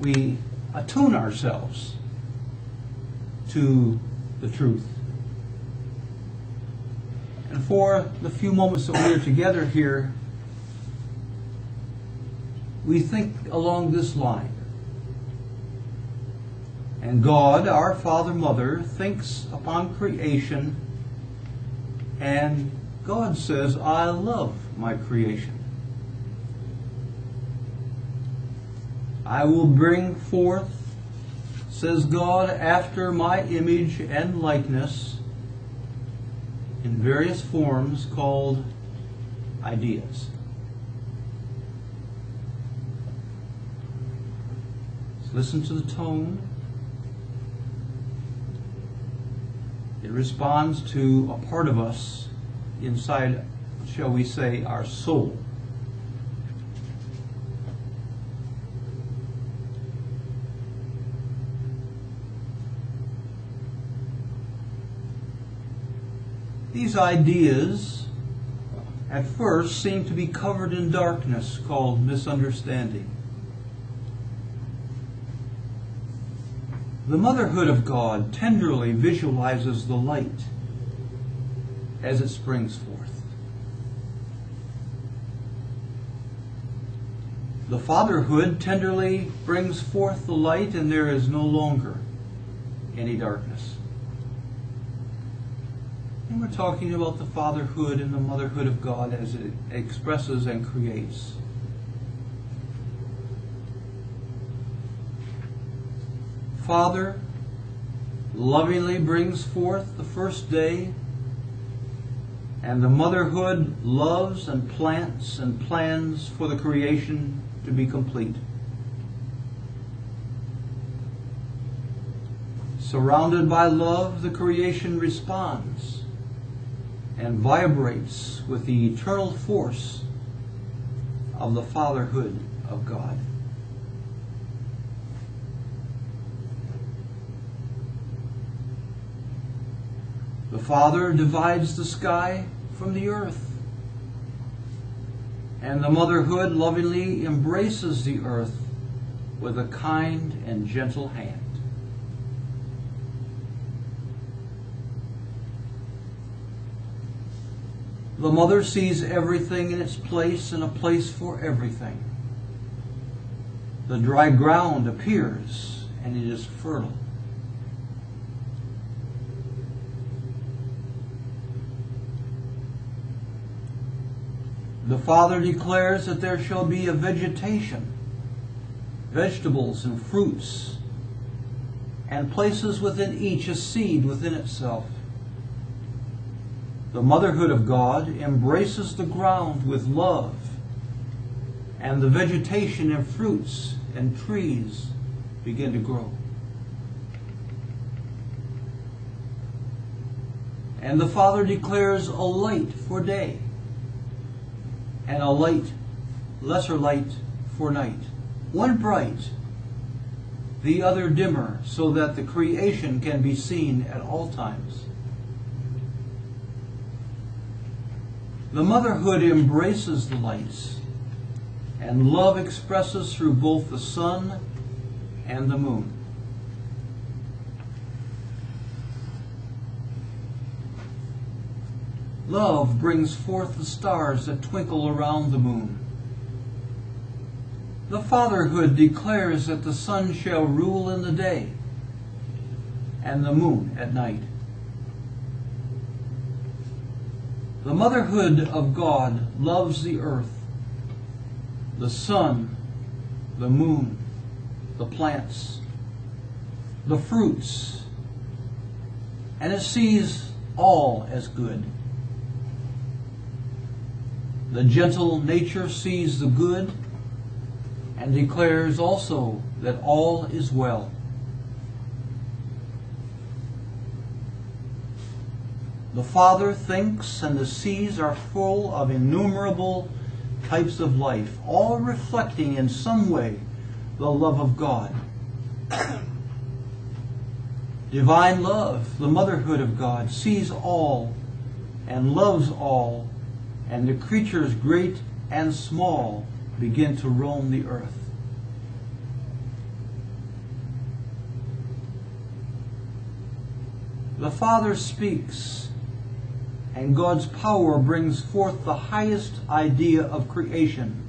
we attune ourselves to the truth. And for the few moments that we are together here, we think along this line. And God, our Father, Mother, thinks upon creation, and God says, I love my creation. I will bring forth, says God, after my image and likeness, in various forms called ideas. So listen to the tone. It responds to a part of us inside, shall we say, our soul. These ideas at first seem to be covered in darkness called misunderstanding. The motherhood of God tenderly visualizes the light as it springs forth. The fatherhood tenderly brings forth the light, and there is no longer any darkness. And we're talking about the fatherhood and the motherhood of God as it expresses and creates. Father lovingly brings forth the first day, and the motherhood loves and plants and plans for the creation to be complete. Surrounded by love, the creation responds and vibrates with the eternal force of the fatherhood of God. The Father divides the sky from the earth, and the motherhood lovingly embraces the earth with a kind and gentle hand. The mother sees everything in its place and a place for everything. The dry ground appears, and it is fertile. The Father declares that there shall be a vegetation, vegetables and fruits, and places within each a seed within itself. The motherhood of God embraces the ground with love, and the vegetation and fruits and trees begin to grow. And the Father declares a light for day, and a light, lesser light, for night. One bright, the other dimmer, so that the creation can be seen at all times. The motherhood embraces the lights, and love expresses through both the sun and the moon. Love brings forth the stars that twinkle around the moon. The fatherhood declares that the sun shall rule in the day, and the moon at night. The motherhood of God loves the earth, the sun, the moon, the plants, the fruits, and it sees all as good. The gentle nature sees the good and declares also that all is well. The Father thinks, and the seas are full of innumerable types of life, all reflecting in some way the love of God. Divine love, the motherhood of God, sees all and loves all, and the creatures great and small begin to roam the earth. The Father speaks, and God's power brings forth the highest idea of creation,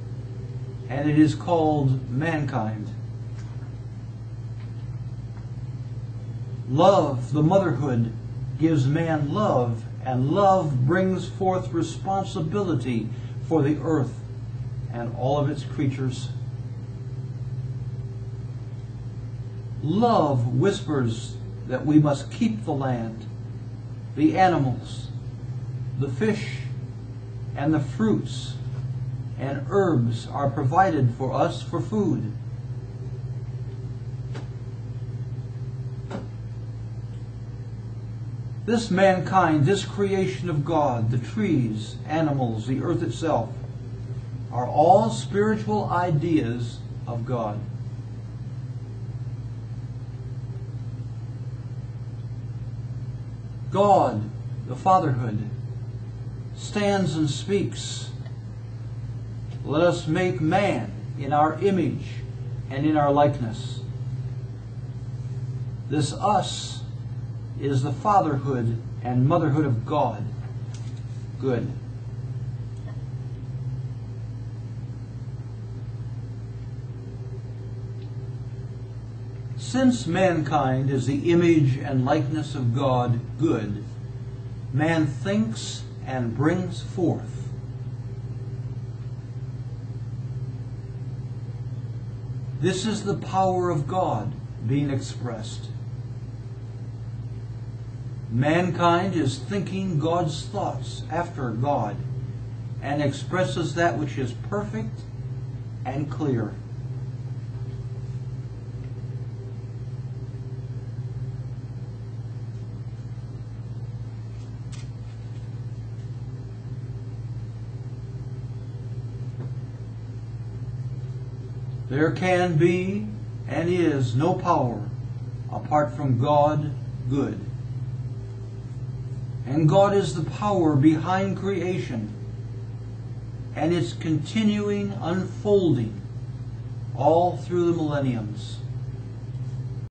and it is called mankind. Love, the motherhood, gives man love, and love brings forth responsibility for the earth and all of its creatures. Love whispers that we must keep the land, the animals, the fish, and the fruits and herbs are provided for us for food. This mankind, this creation of God, the trees, animals, the earth itself, are all spiritual ideas of God. God, the fatherhood, stands and speaks, "Let us make man in our image and in our likeness." This us is the fatherhood and motherhood of God. Good. Since mankind is the image and likeness of God, good, man thinks and brings forth. This is the power of God being expressed. Mankind is thinking God's thoughts after God and expresses that which is perfect and clear. There can be and is no power apart from God, good. And God is the power behind creation and its continuing unfolding all through the millenniums.